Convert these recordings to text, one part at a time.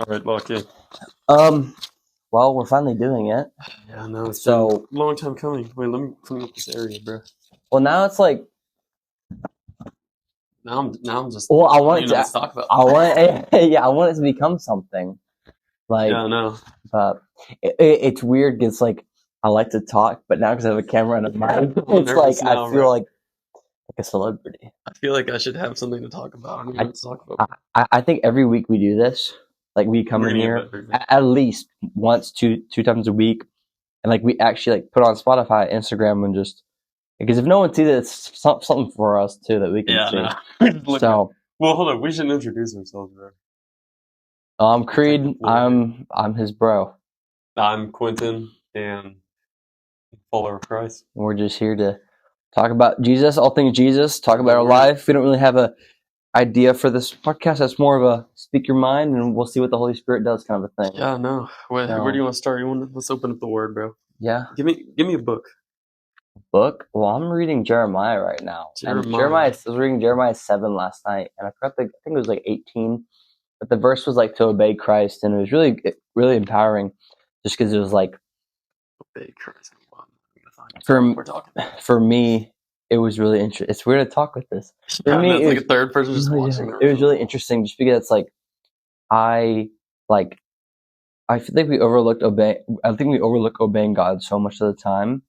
All right, lock in. Well, we're finally doing it. Yeah, I know. It's So- been a long time coming. Wait, let me clean up this area, bro. Well, now it's like, Now I'm just. well, I don't want even it know to, what talk about. I want it, yeah, I want it to become something. Like, Yeah, I know. but it's weird because like I like to talk, but now because I have a camera and a mic, I'm it's like nervous now, I feel bro. like a celebrity. I feel like I should have something to talk about. I don't know what to talk about. I think every week we do this. Like we come We're in gonna here get better. at least once, two times a week, and like we actually like put on Spotify, Instagram, and just because if no one sees it, it's something for us too that we can Yeah, see. no. So, Well, hold on. We should introduce ourselves, bro. I'm Creed. Take the floor, I'm his bro. I'm Quentin, and follower of Christ. And we're just here to talk about Jesus, all things Jesus, talk about our We're- life. We don't really have a idea for this podcast. That's more of a speak your mind, and we'll see what the Holy Spirit does kind of a thing. Yeah, no. Where do you want to start? Let's open up the Word, bro. Yeah. Give me a book. Book? Well, I'm reading Jeremiah right now. And I was reading Jeremiah 7 last night, and I think it was like 18. But the verse was like to obey Christ, and it was really, really empowering just because it was like, Obey Christ. for me, it was really interesting. It's weird to talk with this. For me, it's like a third person just watching. It was really interesting just because it's like, I feel like we overlook obeying God so much of the time,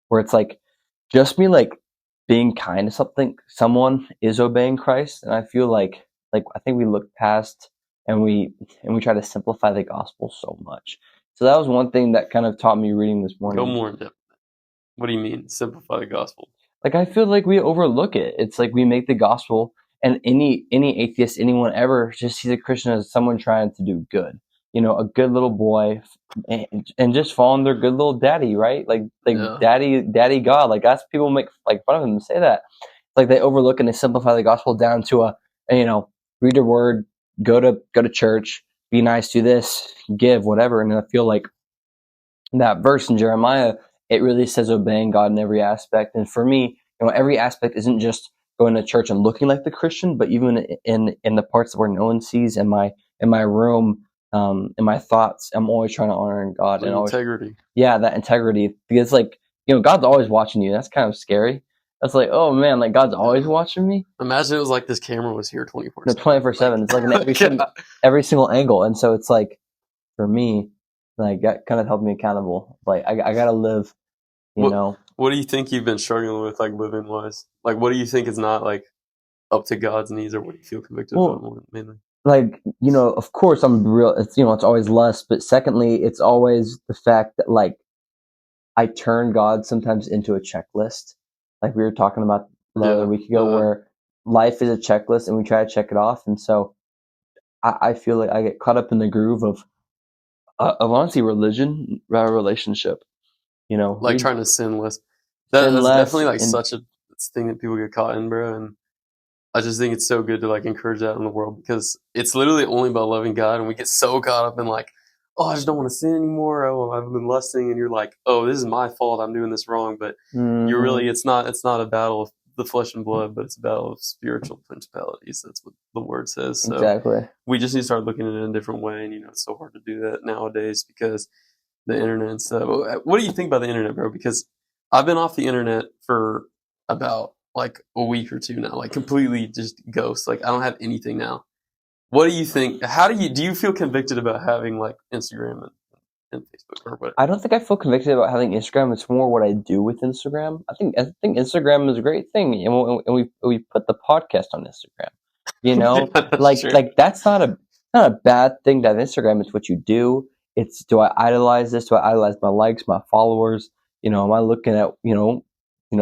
where it's like just me like being kind to someone is obeying Christ, and I feel like I think we look past and we try to simplify the gospel so much. So that was one thing that kind of taught me reading this morning. Go more in depth. What do you mean simplify the gospel? Like I feel like we overlook it. It's like we make the gospel, and any atheist, anyone ever just sees a Christian as someone trying to do good. You know, a good little boy, and just following their good little daddy, right? Like Yeah. daddy God. Like that's people make like fun of him and say that. Like they overlook and they simplify the gospel down to read your word, go to church, be nice, do this, give, whatever. And I feel like that verse in Jeremiah, it really says obeying God in every aspect. And for me, every aspect isn't just going to church and looking like the Christian, but even in the parts where no one sees, in my room, in my thoughts, I'm always trying to honor God and always, integrity. Yeah, that integrity, because like God's always watching you. That's kind of scary. That's like, oh man, like God's always watching me. Imagine it was like this camera was here 24/7. No, 24/7. It's like in every single angle, and so it's like for me, like that kind of helped me accountable. Like I gotta live, know. What do you think you've been struggling with, like living wise? Like, what do you think is not like up to God's needs, or what do you feel convicted about more mainly? Like of course I'm real. It's it's always lust, but secondly, it's always the fact that like I turn God sometimes into a checklist. Like we were talking about the other week ago, where life is a checklist and we try to check it off, and so I feel like I get caught up in the groove of honestly religion rather relationship. Like trying to sin less. That's definitely like such a thing that people get caught in, bro. And I just think it's so good to like encourage that in the world, because it's literally only about loving God, and we get so caught up in like, oh, I just don't want to sin anymore. Oh, I've been lusting, and you're like, oh, this is my fault. I'm doing this wrong. But you're really, it's not a battle of the flesh and blood, but it's a battle of spiritual principalities. That's what the word says. So exactly. We just need to start looking at it in a different way. And it's so hard to do that nowadays because the internet and stuff. What do you think about the internet, bro? Because I've been off the internet for about like a week or two now, like completely just ghost. Like I don't have anything now. What do you think? Do you feel convicted about having like Instagram and Facebook or what? I don't think I feel convicted about having Instagram. It's more what I do with Instagram. I think Instagram is a great thing, and we put the podcast on Instagram. Yeah, that's not a bad thing to have Instagram. It's what you do. It's, do I idolize this? Do I idolize my likes, my followers? Am I looking at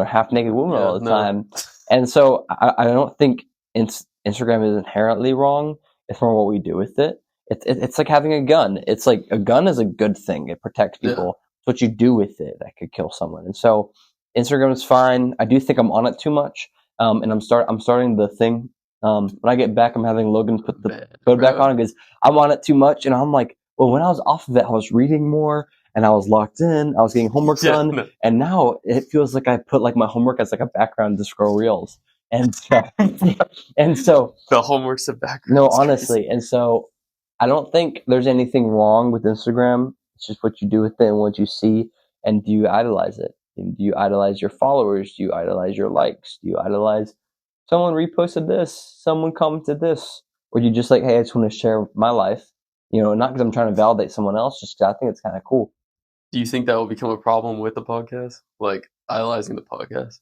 half naked women all the time? And so I don't think Instagram is inherently wrong. It's more what we do with it. It's like having a gun. It's like a gun is a good thing. It protects people. Yeah. It's what you do with it that could kill someone. And so Instagram is fine. I do think I'm on it too much. And I'm starting the thing. When I get back, I'm having Logan put the code back on because I'm on it too much. And I'm like, well, when I was off of it, I was reading more and I was locked in. I was getting homework done. And now it feels like I put like my homework as like a background to scroll reels. And so the homework's a background. No, honestly. And so I don't think there's anything wrong with Instagram. It's just what you do with it and what you see, and do you idolize it? And do you idolize your followers? Do you idolize your likes? Do you idolize someone reposted this, someone commented this, or do you just like, hey, I just want to share my life, not because I'm trying to validate someone else, just because I think it's kind of cool. Do you think that will become a problem with the podcast, like idolizing the podcast?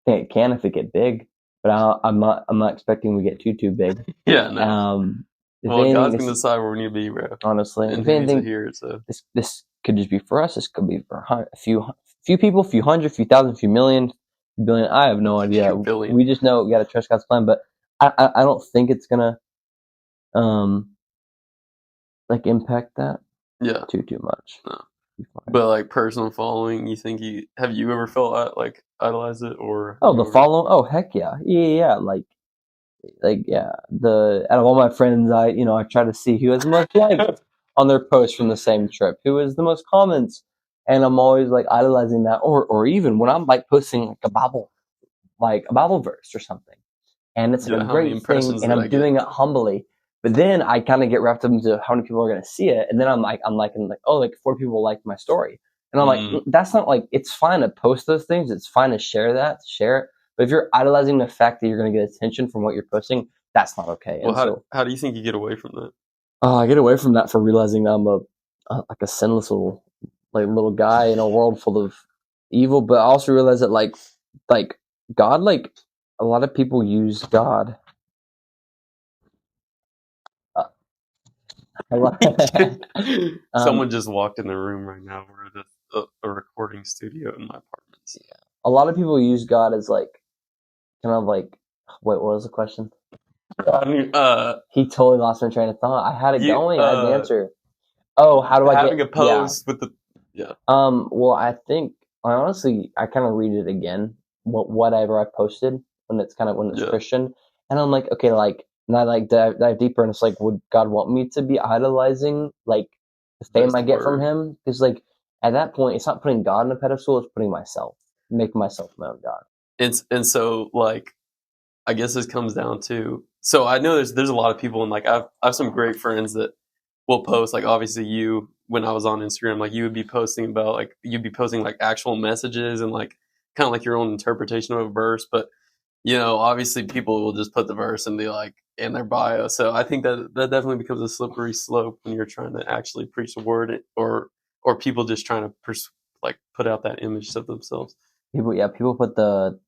I think it can if it get big, but I'm not expecting we get too big. Yeah, no. Well, anything, God's gonna decide where we need to be, bro. Honestly, and if anything, this could just be for us. This could be for a few people, a few hundred, a few thousand, a few million, billion. I have no idea. We just know we got to trust God's plan, but I don't think it's gonna like impact that. Yeah, too much. No. But like personal following, you think have you ever felt like idolize it or? Oh, the following. Oh, heck yeah, yeah. Like yeah. Out of all my friends, I try to see who has the most likes on their posts from the same trip, who has the most comments, and I'm always like idolizing that. Or even when I'm like posting like a Bible verse or something, and it's like a great thing, and I'm doing it humbly. But then I kind of get wrapped up into how many people are going to see it, and then I'm like, oh, like 4 people liked my story, and I'm like, that's not like, it's fine to post those things, it's fine to share it. But if you're idolizing the fact that you're going to get attention from what you're posting, that's not okay. Well, how do you think you get away from that? I get away from that for realizing I'm like a sinless little guy in a world full of evil. But I also realize that like God, like a lot of people use God. Someone just walked in the room right now. We're at a recording studio in my apartment. Yeah. A lot of people use God as like kind of like, wait, what was the question? He totally lost my train of thought. I had it going. I had an answer. Oh, how do I having a post with the Well, I think I kind of read it again. Whatever I posted when it's Christian, and I'm like, okay, like, and I like dive deeper, and it's like, would God want me to be idolizing like the fame I get from Him? Because like at that point, it's not putting God on a pedestal; it's putting myself, making myself my own God. And so like, I guess this comes down to. So I know there's a lot of people, and like I have some great friends that will post, like obviously you, when I was on Instagram, like you would be posting about like you'd be posting like actual messages and like kind of like your own interpretation of a verse, but obviously people will just put the verse and be like in their bio. So I think that definitely becomes a slippery slope when you're trying to actually preach the word, or people just trying to put out that image of themselves. People put the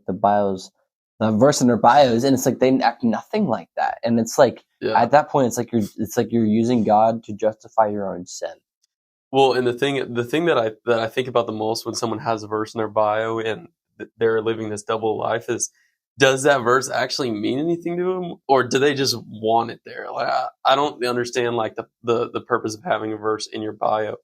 bios, the verse in their bios, and it's like they act nothing like that. And it's like at that point, it's like you're using God to justify your own sin. Well, and the thing that I think about the most when someone has a verse in their bio and they're living this double life is, does that verse actually mean anything to them, or do they just want it there? Like I don't understand like the purpose of having a verse in your bio,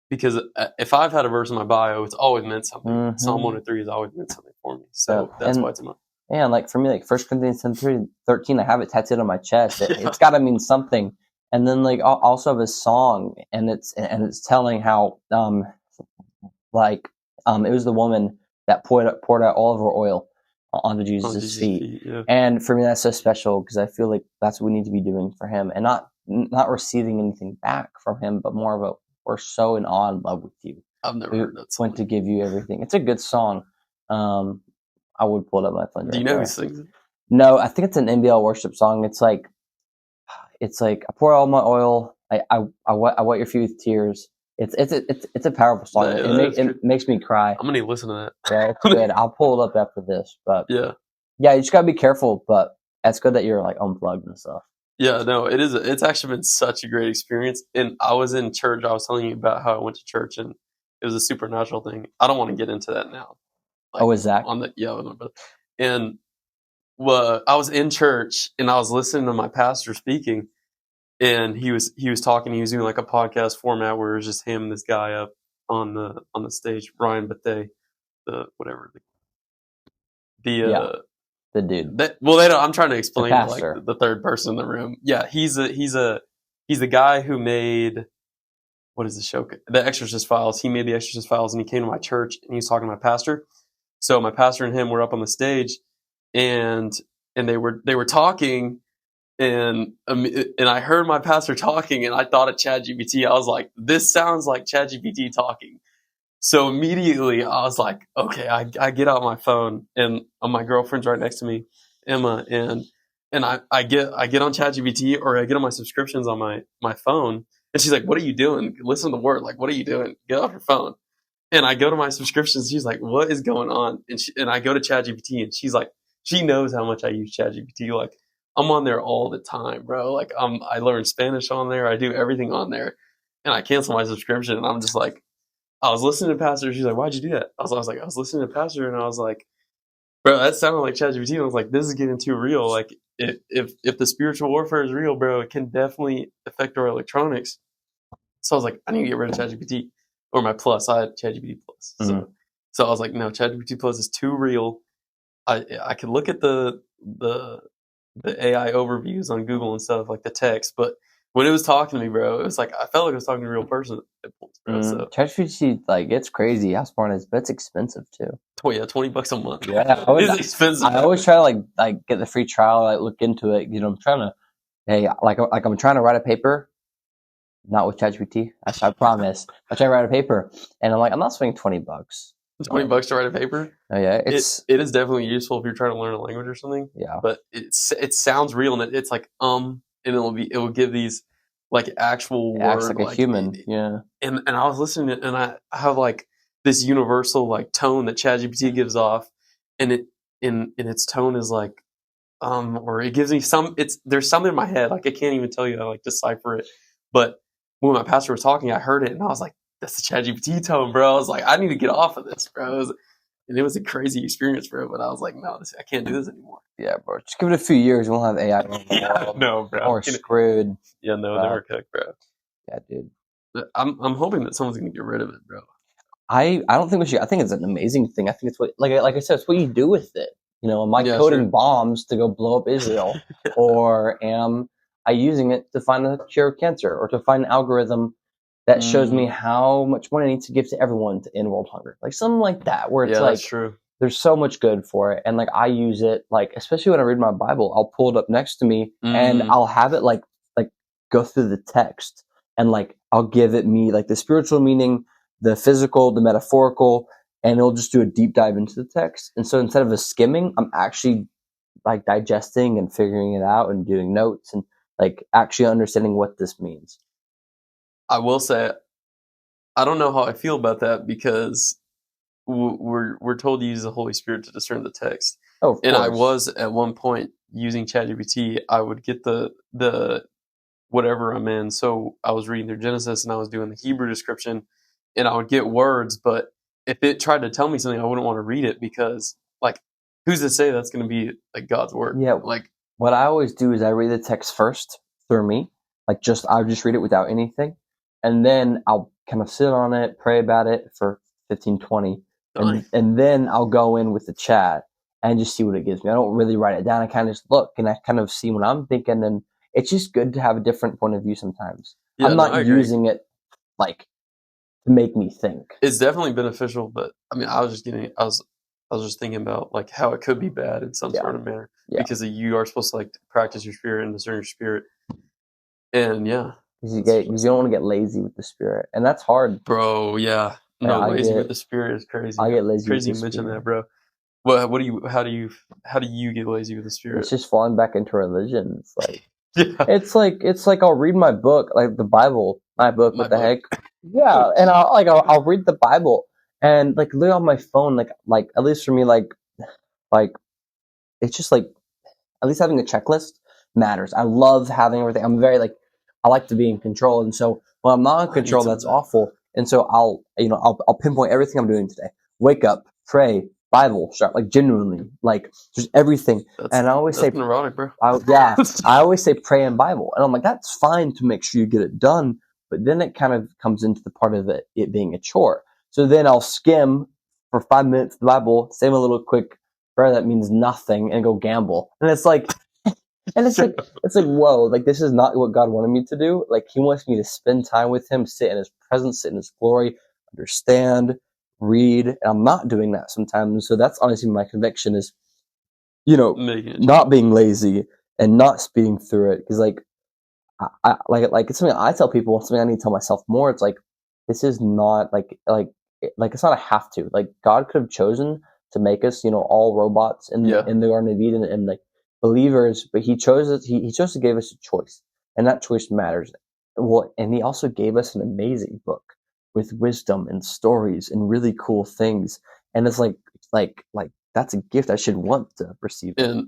because if I've had a verse in my bio, it's always meant something. Mm-hmm. Psalm 103 has always meant something for me, so that's why it's in my. Yeah, and like for me, like 1 Corinthians 13, I have it tattooed on my chest. It's got to mean something. And then like I'll also have a song, and it's telling how it was the woman that poured out all of her oil onto Jesus' feet. Yeah. And for me, that's so special because I feel like that's what we need to be doing for Him, and not receiving anything back from Him, but more of a, we're so in awe and love with you. I've never heard that song. Want to give you everything. It's a good song. I would pull it up my phone. Do you know who sings it? No, I think it's an NBL worship song. It's like I pour all my oil. I wet your feet with tears. It's a powerful song. It makes me cry. I'm gonna listen to that. Yeah, it's good. I'll pull it up after this. But yeah, you just gotta be careful. But it's good that you're like unplugged and stuff. Yeah, no, it is. It's actually been such a great experience. And I was in church. I was telling you about how I went to church, and it was a supernatural thing. I don't want to get into that now. Is Zach? And I was in church, and I was listening to my pastor speaking, and he was talking. He was doing like a podcast format where it was just him and this guy up on the stage, Ryan Bethea, the dude. I'm trying to explain like the third person in the room. Yeah, he's the guy who made, what is the show? The Exorcist Files. He made the Exorcist Files, and he came to my church, and he was talking to my pastor. So my pastor and him were up on the stage, and they were talking, and I heard my pastor talking, and I thought of ChatGPT. I was like, this sounds like ChatGPT talking. So immediately I was like, okay, I get out my phone, and my girlfriend's right next to me, Emma, and I get on ChatGPT, or I get on my subscriptions on my phone, and she's like, what are you doing? Listen to the word. Like, what are you doing? Get off your phone. And I go to my subscriptions. She's like, what is going on? And I go to ChatGPT, and she's like, she knows how much I use ChatGPT. Like, I'm on there all the time, bro. Like, I learn Spanish on there. I do everything on there, and I cancel my subscription, and I'm just like, I was listening to Pastor. She's like, why'd you do that? I was like, I was listening to Pastor, and I was like, bro, that sounded like ChatGPT. And I was like, this is getting too real. Like, if the spiritual warfare is real, bro, it can definitely affect our electronics. So I was like, I need to get rid of ChatGPT, or my Plus. I had ChatGPT Plus. So I was like, no, ChatGPT Plus is too real. I could look at the AI overviews on Google and stuff, like the text, but when it was talking to me, bro, it was like I felt like I was talking to a real person at points, bro. So ChatGPT, like, it's crazy how smart it is, but it's expensive too. Oh yeah, $20 a month. Yeah, it's expensive. I always try to like get the free trial, like look into it. You know, I'm trying to, hey, like I'm trying to write a paper, not with ChatGPT. I promise. I try to write a paper, and I'm like, I'm not spending $20. $20 to write a paper. Oh yeah, it is definitely useful if you're trying to learn a language or something. Yeah, but it sounds real, and it's like and it will give these like actual words, like a human. Yeah, and I was listening to it, and I have like this universal like tone that ChatGPT gives off, and it in its tone is like or it gives me there's something in my head, like I can't even tell you, I like decipher it, but when my pastor was talking, I heard it, and I was like, that's the ChatGPT tone, bro. I was like, I need to get off of this, bro. It was a crazy experience, bro. But I was like, no, I can't do this anymore. Yeah, bro. Just give it a few years, we'll have AI. No, bro. Or screwed. Yeah, no, never cooked, bro. Yeah, dude. But I'm hoping that someone's gonna get rid of it, bro. I don't think we should. I think it's an amazing thing. I think it's what, like I said, it's what you do with it. You know, am I coding bombs to go blow up Israel, or am I using it to find a cure of cancer, or to find an algorithm that shows me how much money I need to give to everyone to end world hunger, like something like that, where it's like, that's true. There's so much good for it, and like I use it, like especially when I read my Bible, I'll pull it up next to me, and I'll have it like go through the text, and like I'll give it me like the spiritual meaning, the physical, the metaphorical, and it'll just do a deep dive into the text. And so instead of a skimming, I'm actually like digesting and figuring it out and doing notes and like actually understanding what this means. I will say, I don't know how I feel about that, because we're told to use the Holy Spirit to discern the text. Oh, and I was at one point using ChatGPT. I would get the whatever I'm in. So I was reading through Genesis, and I was doing the Hebrew description, and I would get words, but if it tried to tell me something, I wouldn't want to read it, because like, who's to say that's going to be like God's word? Yeah. Like, what I always do is I read the text first through me, like I'll just read it without anything. And then I'll kind of sit on it, pray about it for 15, 20. And then I'll go in with the chat and just see what it gives me. I don't really write it down. I kind of just look, and I kind of see what I'm thinking. And it's just good to have a different point of view sometimes. Yeah, I'm not using it like to make me think. It's definitely beneficial, but I mean, I was just thinking about like how it could be bad in some sort of manner, because you are supposed to like practice your spirit and discern your spirit. And because you don't want to get lazy with the spirit, and that's hard, bro. Yeah, no, lazy with the spirit is crazy. I get lazy. Crazy you mention that, bro. Well, how do you get lazy with the spirit? It's just falling back into religion. It's like it's like I'll read my book, like the Bible, what the heck? Yeah, and I'll read the Bible, and like look on my phone, like at least for me, like it's just like at least having a checklist matters. I love having everything. I'm very like, I like to be in control, and so when I'm not in control, that's awful. And so I'll pinpoint everything I'm doing today. Wake up, pray, Bible, start, like genuinely, like just everything. And I always say, neurotic, bro. I always say pray and Bible, and I'm like, that's fine to make sure you get it done, but then it kind of comes into the part of it being a chore. So then I'll skim for 5 minutes the Bible, say a little quick prayer that means nothing, and go gamble. And it's like, it's like whoa, like this is not what God wanted me to do. Like He wants me to spend time with Him, sit in His presence, sit in His glory, understand, read, and I'm not doing that sometimes. So that's honestly my conviction is, not being lazy and not speeding through it. Because like it's something I tell people, something I need to tell myself more. It's like, this is not like it's not a have to. Like, God could have chosen to make us, all robots in the Garden of Eden and like believers, but He chose us. He chose to give us a choice, and that choice matters. Well, and He also gave us an amazing book with wisdom and stories and really cool things. And it's like that's a gift. I should want to receive it.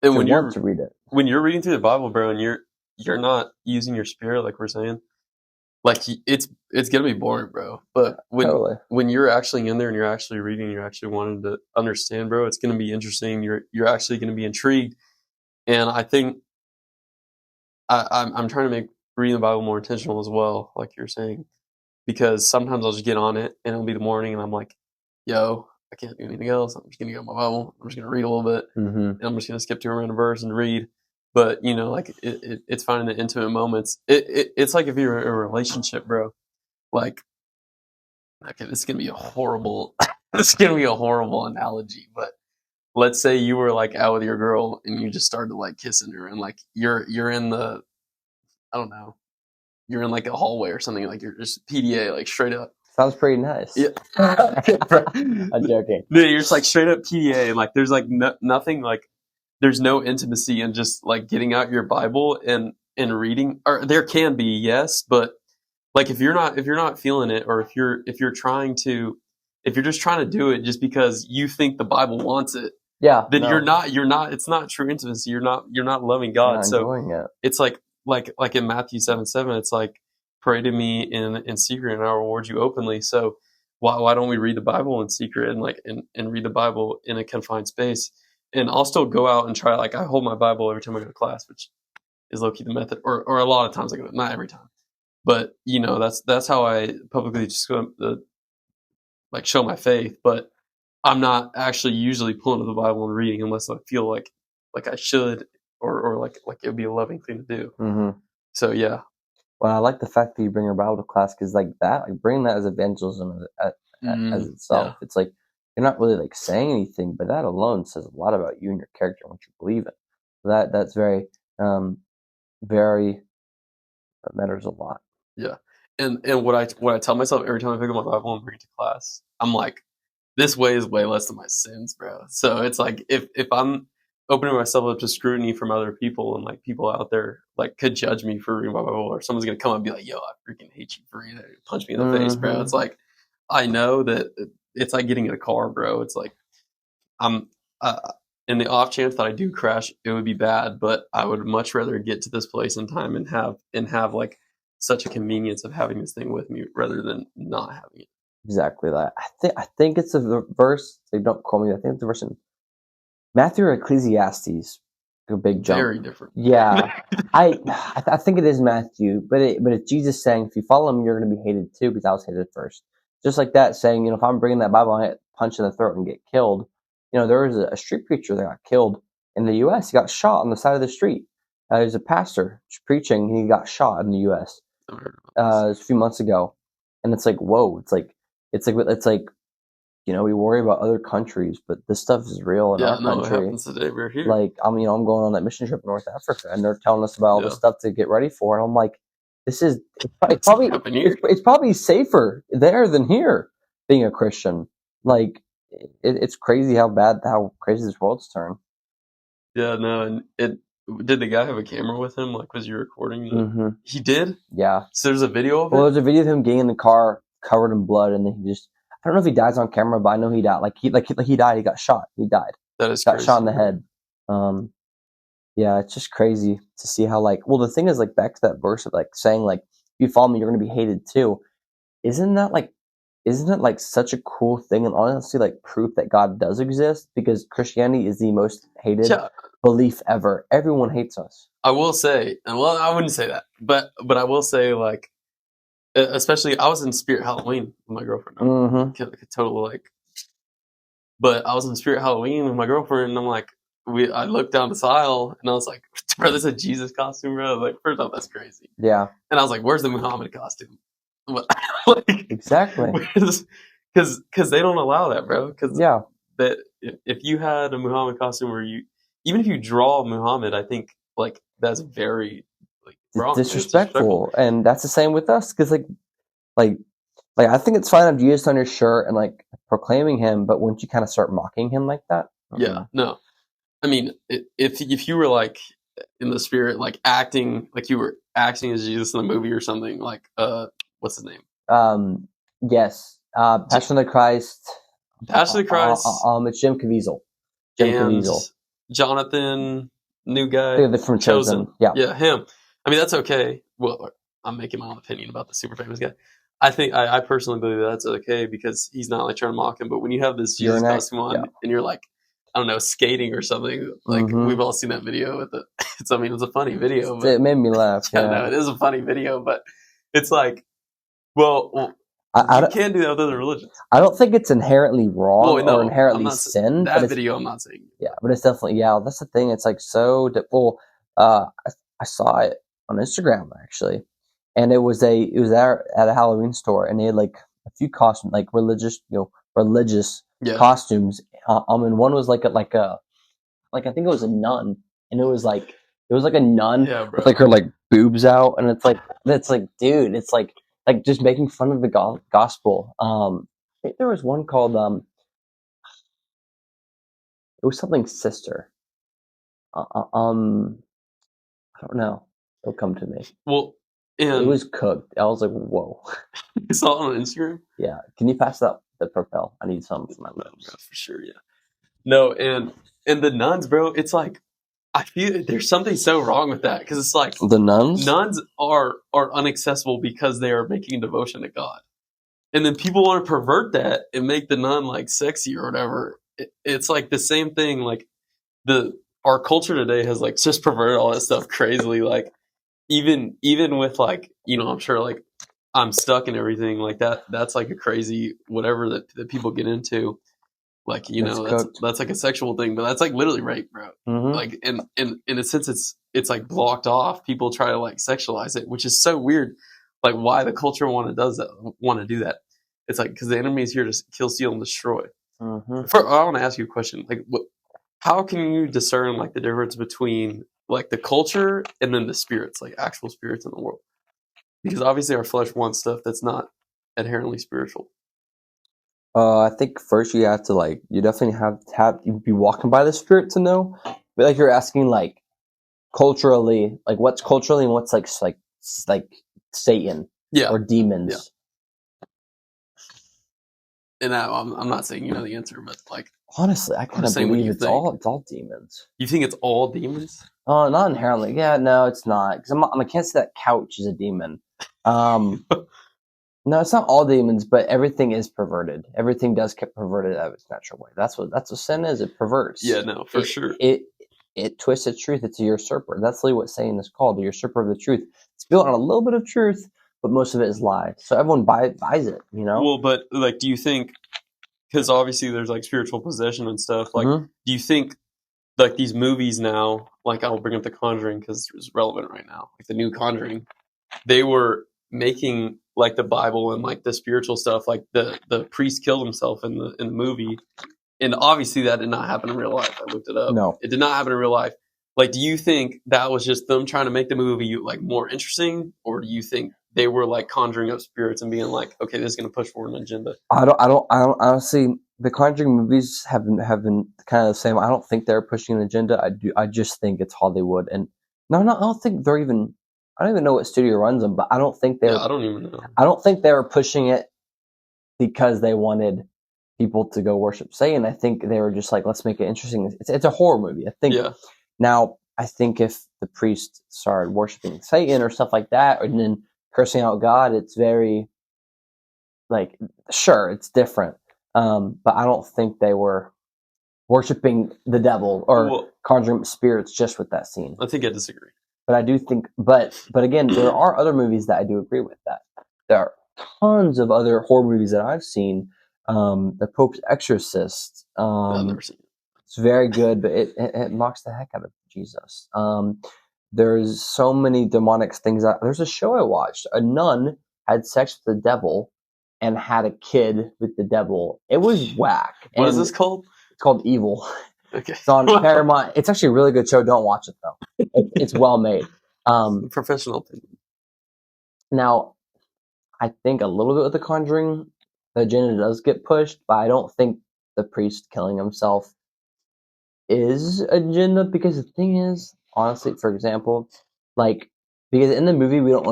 And when you're to read it, when you're reading through the Bible, bro, and you're not using your spirit, like we're saying, like it's gonna be boring, bro. But when you're actually in there and you're actually reading, you're actually wanting to understand, bro, it's gonna be interesting. You're actually gonna be intrigued. And I think I'm trying to make reading the Bible more intentional as well, like you're saying, because sometimes I'll just get on it and it'll be the morning and I'm like, yo, I can't do anything else. I'm just gonna get on my Bible. I'm just gonna read a little bit, and I'm just gonna skip to a random verse and read. But like it's finding the intimate moments. It's like if you're in a relationship, bro. Like, okay, this is gonna be a horrible, this is gonna be a horrible analogy, but let's say you were like out with your girl and you just started like kissing her, and like you're in the, I don't know, you're in like a hallway or something, like you're just PDA, like straight up. Sounds pretty nice. Yeah. I'm joking. Dude, you're just like straight up PDA, and like there's like nothing, like there's no intimacy in just like getting out your Bible and reading. Or there can be, yes, but like if you're not feeling it, or if you're just trying to do it just because you think the Bible wants it, then you're not. It's not true intimacy. You're not loving God. Not enjoying it. It's like in Matthew 7:7, it's like, pray to me in secret and I'll reward you openly. So why don't we read the Bible in secret and read the Bible in a confined space? And I'll still go out and try, like I hold my Bible every time I go to class, which is low key the method, or a lot of times I go, not every time. But that's how I publicly just go like show my faith. But I'm not actually usually pulling to the Bible and reading unless I feel like I should, or like it would be a loving thing to do. Mm-hmm. So yeah. Well, I like the fact that you bring your Bible to class, because like that, like bringing that as evangelism as itself. It's like you're not really like saying anything, but that alone says a lot about you and your character and what you believe in. That's very that matters a lot. Yeah. And what I tell myself every time I pick up my Bible and bring it to class, I'm like, this weighs way less than my sins, bro. So it's like if I'm opening myself up to scrutiny from other people, and like people out there like could judge me for reading my Bible, or someone's gonna come and be like, yo, I freaking hate you for reading it, punch me in the face, bro. It's like, I know that it's like getting in a car, bro. It's like I'm in the off chance that I do crash, it would be bad, but I would much rather get to this place in time and have like such a convenience of having this thing with me rather than not having it. Exactly that. I think it's a verse. They don't call me. I think it's the verse in Matthew or Ecclesiastes. A big jump. Very different. Yeah, I think it is Matthew, but it's Jesus saying, if you follow him, you're going to be hated too, because I was hated first. Just like that, saying, if I'm bringing that Bible, I get punched in the throat and get killed. There was a street preacher that got killed in the U.S. He got shot on the side of the street. There's a pastor preaching. He got shot in the U.S. A few months ago, and it's like, whoa! It's like we worry about other countries, but this stuff is real in our country. It happens today. We're here. Like, I'm going on that mission trip in North Africa, and they're telling us about all this stuff to get ready for, and I'm like, it's probably safer there than here, being a Christian. Like, it's crazy how crazy this world's turned. Yeah, no, and did the guy have a camera with him? Like, was you recording? Mm-hmm. He did? Yeah. So there's a video of it? Well, there's a video of him getting in the car covered in blood, and then he just, I don't know if he dies on camera, but I know he died. Like he died. He got shot. He died. That is got crazy. Shot in the head. Yeah, it's just crazy to see how the thing is, like, back to that verse of like saying, like, if you follow me, you're going to be hated too. Isn't it like such a cool thing, and honestly like proof that God does exist, because Christianity is the most hated belief ever. Everyone hates us. I will say, and well, I wouldn't say that, but I will say, like, especially I was in Spirit Halloween with my girlfriend. Total like, but I was in Spirit Halloween with my girlfriend, and I'm like, I looked down this aisle, and I was like, bro, this is a Jesus costume, bro. I was like, first off, that's crazy. Yeah. And I was like, where's the Muhammad costume? Like, exactly. Because they don't allow that, bro. Because that if you had a Muhammad costume, where even if you draw Muhammad, I think like that's very wrong. It's disrespectful. And that's the same with us, because like I think it's fine to have Jesus on your shirt and like proclaiming him, but once you kind of start mocking him like that, yeah, no. I mean, if you were like in the spirit, like acting like you were acting as Jesus in a movie or something, like what's his name? Yes, Passion of the Christ. Passion of the Christ. It's Jim Caviezel. Jonathan, new guy from Chosen. Yeah, him. I mean, that's okay. Well, I'm making my own opinion about the super famous guy. I think I personally believe that's okay because he's not like trying to mock him. But when you have this Jesus costume on and you're like, I don't know, skating or something, like we've all seen that video with it. I mean, it's a funny video. But, it made me laugh. Yeah, no, it is a funny video, but it's like, well you can't do that with other religions. I don't think it's inherently wrong or inherently sin. That video, I'm not saying. Yeah, but it's definitely that's the thing. It's like so. I saw it on Instagram actually, and it was there at a Halloween store, and they had like a few costumes, like religious costumes. And one was like I think it was a nun, and it was like a nun with like her like boobs out, and it's like dude, it's like just making fun of the gospel. I think there was one called it was something sister. I don't know. It'll come to me. Well, it was cooked. I was like, whoa. You saw it on Instagram? Yeah. Can you pass that the propel? I need some for my lips. For sure, yeah. No, and the nuns, bro, it's like I feel there's something so wrong with that because it's like the nuns are unaccessible because they are making devotion to God, and then people want to pervert that and make the nun like sexy or whatever. It's like the same thing. Like our culture today has like just perverted all that stuff crazily. Like even with like I'm sure like I'm stuck and everything like that. That's like a crazy whatever that people get into. Like that's like a sexual thing, but that's like literally rape, bro. Mm-hmm. Like in a sense, it's like blocked off. People try to like sexualize it, which is so weird. Like why the culture want to do that? It's like because the enemy is here to kill, steal, and destroy. Mm-hmm. I want to ask you a question. Like, how can you discern like the difference between like the culture and then the spirits, like actual spirits in the world? Because obviously our flesh wants stuff that's not inherently spiritual. I think first you have to you definitely have to be walking by the Spirit to know. But like you're asking like culturally, like what's culturally and what's like Satan or demons. Yeah. And I'm not saying you know the answer, but like honestly, I kind of believe it's all demons. You think it's all demons? Oh, not inherently. Yeah, no, it's not. Because I can't say that couch is a demon. No, it's not all demons, but everything is perverted. Everything does get perverted out of its natural way. That's what sin is. It perverts. Yeah, no, for sure. It twists the truth. It's a usurper. That's really what Satan is called, the usurper of the truth. It's built on a little bit of truth, but most of it is lie. So everyone buys it, Well, but like, do you think? Because obviously there's like spiritual possession and stuff. Like, do you think like these movies now? Like, I'll bring up The Conjuring because it's relevant right now. Like the new Conjuring, they were making like the Bible and like the spiritual stuff, like the priest killed himself in the movie, and obviously that did not happen in real life. I looked it up. No, it did not happen in real life. Like, do you think that was just them trying to make the movie like more interesting, or do you think they were like conjuring up spirits and being like, okay, this is going to push forward an agenda? I don't honestly. The Conjuring movies have been kind of the same. I don't think they're pushing an agenda. I just think it's Hollywood, and no, I don't think they're even. I don't even know what studio runs them, but I don't think they're. Yeah, I don't even know. I don't think they were pushing it because they wanted people to go worship Satan. I think they were just like, let's make it interesting. It's a horror movie. I think. Yeah. Now, I think if the priest started worshiping Satan or stuff like that, and then cursing out God, it's very like sure, it's different. But I don't think they were worshiping the devil or conjuring spirits just with that scene. I think I disagree. But I do think, but again, there are other movies that I do agree with that. There are tons of other horror movies that I've seen. The Pope's Exorcist. I've never seen it. It's very good, but it mocks the heck out of Jesus. There's so many demonic things. There's a show I watched. A nun had sex with the devil and had a kid with the devil. It was whack. What is this called? It's called Evil. Okay. It's on Paramount. It's actually a really good show. Don't watch it though. It's well made. Professional opinion. Now, I think a little bit with The Conjuring, the agenda does get pushed, but I don't think the priest killing himself is agenda, because the thing is, honestly, for example, like, because in the movie we don't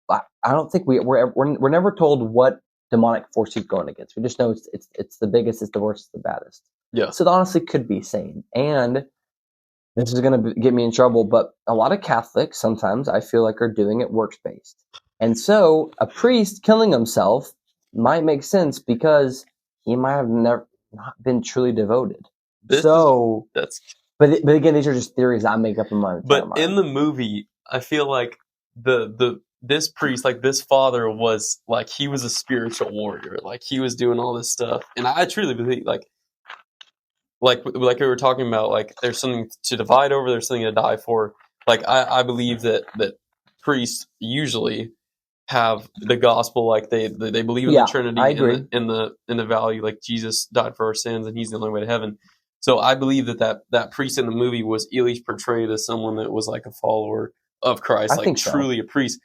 I don't think we're never told what demonic force he's going against. We just know it's the biggest, it's the worst, it's the baddest. Yeah. So it honestly could be sane. And this is going to get me in trouble, but a lot of Catholics sometimes I feel like are doing it works based. And so a priest killing himself might make sense because he might have never not been truly devoted. But again, these are just theories I make up in my But in the movie, I feel like this priest, like this father, was like, he was a spiritual warrior. Like, he was doing all this stuff, and I truly believe, like we were talking about, like, there's something to divide over, there's something to die for. Like, I believe that priests usually have the gospel, like they believe in the Trinity, I agree. in the value, like Jesus died for our sins and he's the only way to heaven. So I believe that priest in the movie was at least portrayed as someone that was like a follower of Christ, like truly a priest.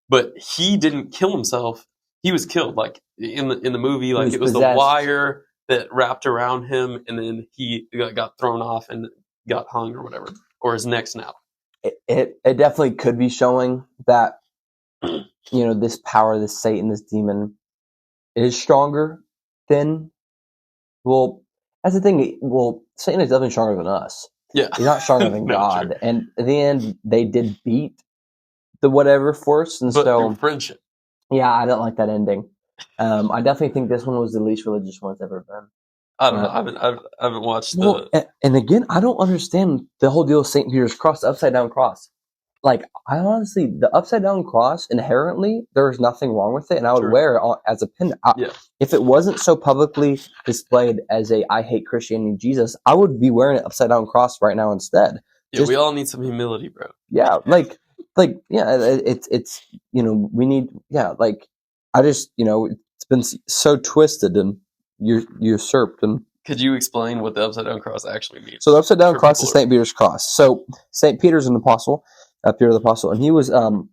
But he didn't kill himself. He was killed, like in the movie, like it was possessed. The wire that wrapped around him, and then he got thrown off and got hung or whatever, or his neck snapped. It definitely could be showing that, you know, this power, this Satan, this demon is stronger than, well, that's the thing. Well, Satan is definitely stronger than us. Yeah. He's not stronger than God. True. And in the end, they did beat the whatever force. And but so, through friendship. Yeah, I don't like that ending. I definitely think this one was the least religious one it's ever been. I don't know. I haven't watched and again, I don't understand the whole deal of St. Peter's cross, the upside down cross. Like, I honestly, the upside down cross, inherently, there is nothing wrong with it, and I would wear it as a pin. If it wasn't so publicly displayed as I hate Christianity Jesus, I would be wearing an upside down cross right now instead. Yeah, we all need some humility, bro. Yeah, it's, you know, we need, I just, you know, it's been so twisted and usurped. And could you explain what the upside down cross actually means? So the upside down cross is St. Peter's cross. So St. Peter's an apostle, Peter the apostle, and he was so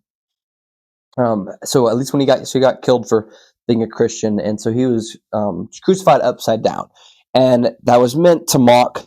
at least when he got killed for being a Christian, and so he was crucified upside down, and that was meant to mock.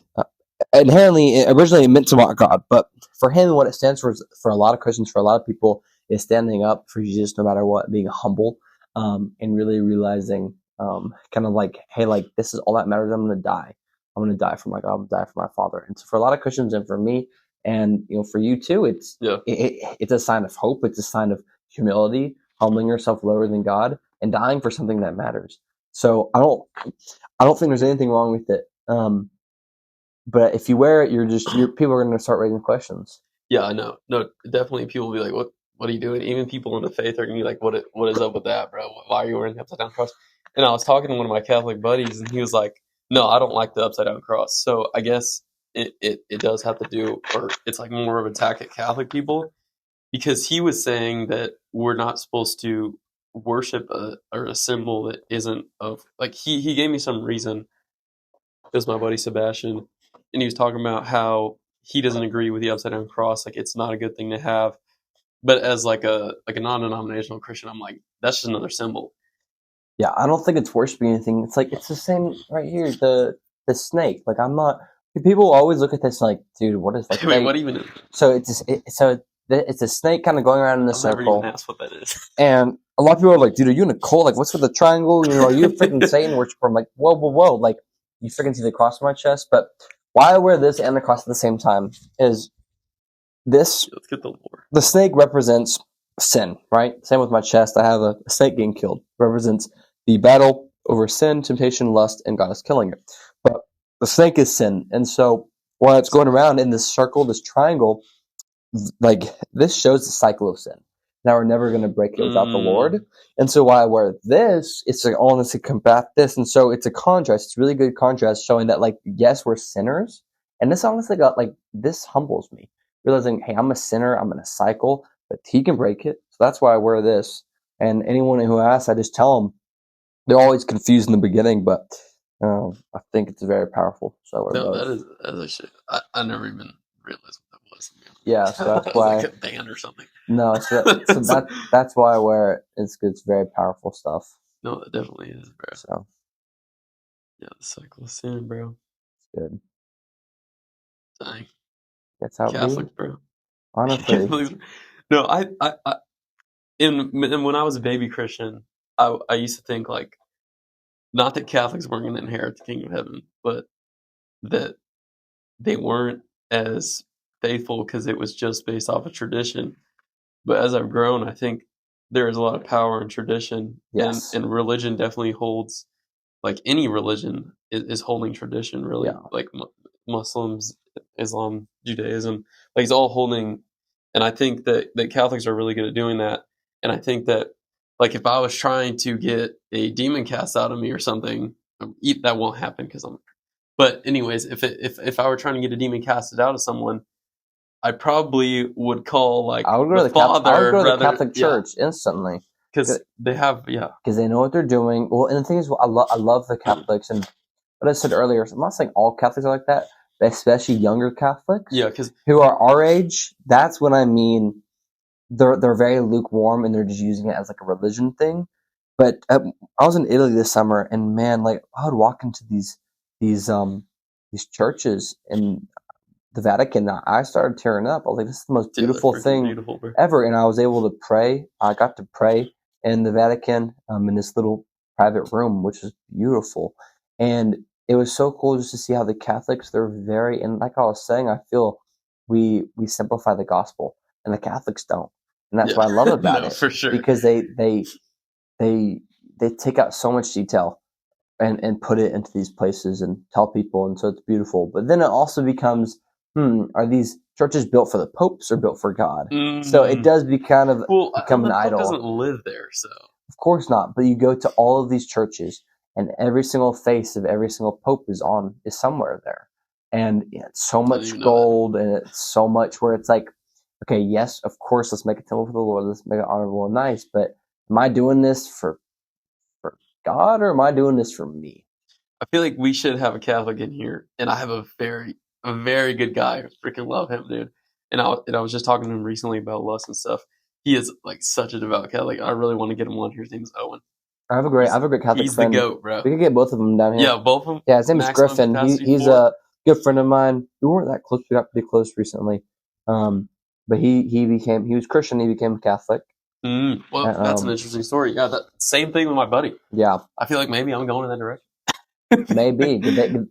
Originally meant to mock God, but for him, what it stands for a lot of Christians, for a lot of people, is standing up for Jesus no matter what, being humble, and really realizing, kind of like, hey, like, this is all that matters. I'm going to die. I'm going to die for my God. I'm going to die for my Father. And so for a lot of Christians, and for me, and, you know, for you too, it's a sign of hope. It's a sign of humility, humbling yourself lower than God, and dying for something that matters. So I don't think there's anything wrong with it. But if you wear it, people are going to start raising questions. Yeah, I know. No, definitely people will be like, what are you doing? Even people in the faith are going to be like, what is up with that, bro? Why are you wearing the upside down cross? And I was talking to one of my Catholic buddies, and he was like, no, I don't like the upside down cross. So I guess it does have to do, or it's like more of an attack at Catholic people, because he was saying that we're not supposed to worship a symbol that isn't of, like, he gave me some reason. It was my buddy Sebastian, and he was talking about how he doesn't agree with the upside down cross. Like, it's not a good thing to have. But as like a non-denominational Christian, I'm like, that's just another symbol. Yeah, I don't think it's worshiping anything. It's like, it's the same right here, the snake. Like, I'm not. People always look at this like, dude, what is like? Wait, what even is it? So it's a snake kind of going around in a circle. Never even asked what that is. And a lot of people are like, dude, are you in a cult? Like, what's with the triangle? You know, are you a freaking Satan worshiper? I'm like, whoa. Like, you freaking see the cross on my chest? But why I wear this and the cross at the same time is this. Let's get the lore. The snake represents sin, right? Same with my chest. I have a snake getting killed. It represents the battle over sin, temptation, lust, and God is killing it. But the snake is sin. And so while it's going around in this circle, this triangle, like, this shows the cycle of sin. Now we're never going to break it without the Lord. And so while I wear this, it's like all this to combat this. And so it's a contrast. It's really good contrast showing that, like, yes, we're sinners. And this honestly this humbles me. Realizing, hey, I'm a sinner. I'm in a cycle, but he can break it. So that's why I wear this. And anyone who asks, I just tell them, they're always confused in the beginning, but I think it's very powerful. So we're both. That is a shit. I never even realized what that was. Yeah, so that's why like a band or something. No, so that's why I wear it. It's very powerful stuff. No, it definitely is, bro. So yeah, the cycle of sin, bro. It's good. Dang. That's how Catholics, bro. Honestly. No, I when I was a baby Christian, I used to think like, not that Catholics weren't going to inherit the kingdom of heaven, but that they weren't as faithful because it was just based off of tradition. But as I've grown, I think there is a lot of power in tradition, Yes. and religion definitely holds, like any religion is holding tradition, really. Yeah. Like Muslims, Islam, Judaism, like it's all holding. And I think that Catholics are really good at doing that. And I think that, like, if I was trying to get a demon cast out of me or something, that won't happen because I'm. But anyways, if I were trying to get a demon casted out of someone, I probably would call like I would go the to Father. I would go to the Catholic Church instantly because they have because they know what they're doing. Well, and the thing is, I love the Catholics, and what I said earlier, I'm not saying all Catholics are like that, but especially younger Catholics, because who are our age. That's what I mean. They're very lukewarm, and they're just using it as like a religion thing. But I was in Italy this summer, and man, like I would walk into these churches in the Vatican. I started tearing up. I was like, "This is the most beautiful thing ever!" And I was able to pray. I got to pray in the Vatican, in this little private room, which was beautiful, and it was so cool just to see how the Catholics, they're very, and like I was saying, I feel we simplify the gospel, and the Catholics don't. And that's what I love about it, for sure. because they take out so much detail and put it into these places and tell people, and so it's beautiful. But then it also becomes, are these churches built for the popes or built for God? So it does become an idol. Pope doesn't live there, so of course not. But you go to all of these churches, and every single face of every single pope is somewhere there, and it's so much gold, and it's so much where it's like, okay, yes, of course, let's make a temple for the Lord. Let's make it honorable and nice. But am I doing this for God, or am I doing this for me? I feel like we should have a Catholic in here, and I have a very good guy. I freaking love him, dude. And I was just talking to him recently about lust and stuff. He is like such a devout Catholic. I really want to get him on here. His name is Owen. I have a great Catholic he's friend. He's the GOAT, bro. We could get both of them down here. Yeah, both of them. Yeah, his name is Griffin. He's a good friend of mine. We weren't that close. We got pretty close recently. But he was Christian. He became Catholic. Well, that's an interesting story. Yeah, that same thing with my buddy. Yeah, I feel like maybe I'm going in that direction. Maybe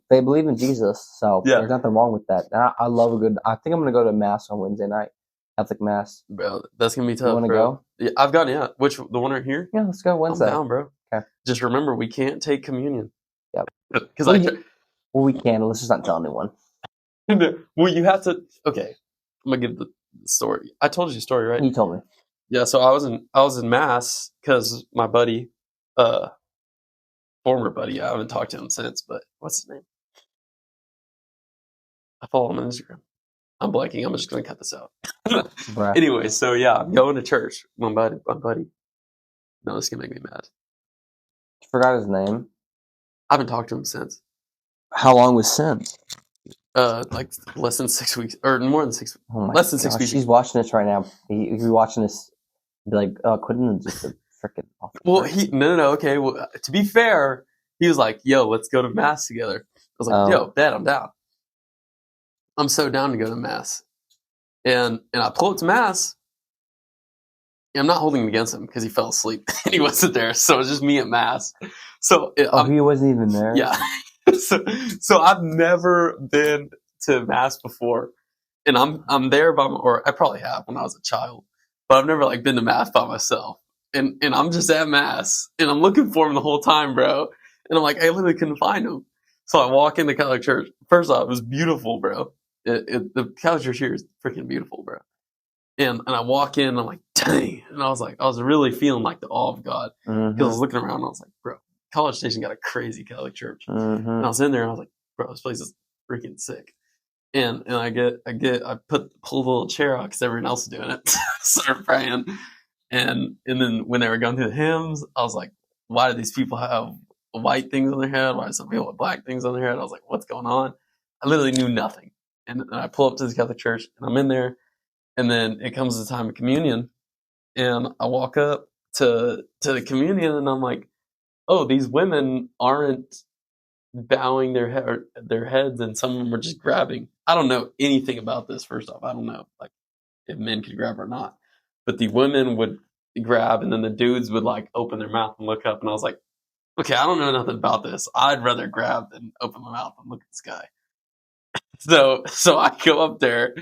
they believe in Jesus, so there's nothing wrong with that. I love a good. I think I'm gonna go to mass on Wednesday night, Catholic mass. Bro, that's gonna be tough. You want to go? Yeah, I've got it. Which the one right here? Yeah, let's go Wednesday. I'm down, bro. Okay. Just remember, we can't take communion. Yep. Because we can. Let's just not tell anyone. Well, you have to. Okay, I'm gonna give the story. I told you the story, right? You told me. Yeah, so I was in mass because my buddy, former buddy, I haven't talked to him since, but what's his name? I follow him on Instagram. I'm blanking. I'm just gonna cut this out. Anyway, so yeah, I'm going to church. My buddy. No, this is gonna make me mad. You forgot his name. I haven't talked to him since. How long was since? Like less than 6 weeks, or more than 6 weeks. Oh my less than 6 weeks. He's watching this right now. He's watching this. Be like, Quentin is just a freaking awful. Well, no. Okay. Well, to be fair, he was like, "Yo, let's go to mass together." I was like, "Yo, Dad, I'm down. I'm so down to go to mass." And I pull up to mass. I'm not holding it against him because he fell asleep and he wasn't there, so it was just me at mass. So he wasn't even there. Yeah. so I've never been to mass before, and I'm there or I probably have when I was a child. But I've never like been to mass by myself, and I'm just at mass, and I'm looking for him the whole time, bro. And I'm like, I literally couldn't find him. So I walk into Catholic church. First off, it was beautiful, bro. The Catholic church here is freaking beautiful, bro. And I walk in, and I'm like, dang. And I was really feeling like the awe of God because I was looking around, and I was like, bro, College Station got a crazy Catholic church. And I was in there, and I was like, bro, this place is freaking sick. And I pull the little chair out because everyone else is doing it. Started praying, and then when they were going through the hymns, I was like, why do these people have white things on their head? Why some people with black things on their head? I was like, what's going on? I literally knew nothing. And I pull up to the Catholic church, and I'm in there, and then it comes the time of communion, and I walk up to the communion, and I'm like, oh, these women aren't bowing their heads, and some of them are just grabbing. I don't know anything about this. First off, I don't know like if men could grab or not, but the women would grab, and then the dudes would like open their mouth and look up, and I was like, okay, I don't know nothing about this. I'd rather grab than open my mouth and look at this guy. So I go up there